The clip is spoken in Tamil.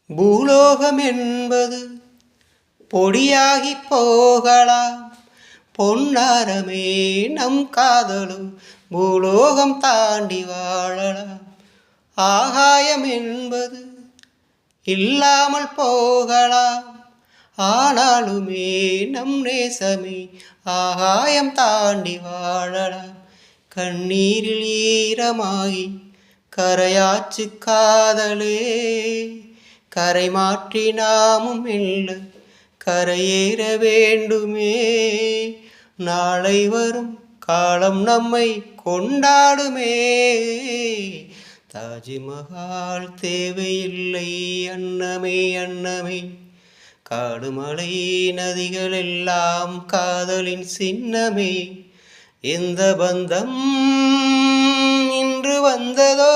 பூலோகம் என்பது பொடியாகி போகலாம். பொன்னாரமே நம் காதலும் பூலோகம் தாண்டி வாழலாம். ஆகாயம் என்பது இல்லாமல் போகலாம். ஆனாலுமே நம் நேசமே ஆகாயம் தாண்டி வாழலாம். கண்ணீரில் ஈரமாகி கரையாச்சு காதலே, கரை மாற்றி நாமும் மெல்ல கரையேற வேண்டுமே. நாளை வரும் காலம் நம்மை கொண்டாடுமே. தாஜ்மஹால் தேவையில்லை அன்னமே அன்னமே. காடுமலை நதிகள் எல்லாம் காதலின் சின்னமே. எந்த பந்தம் இன்று வந்ததோ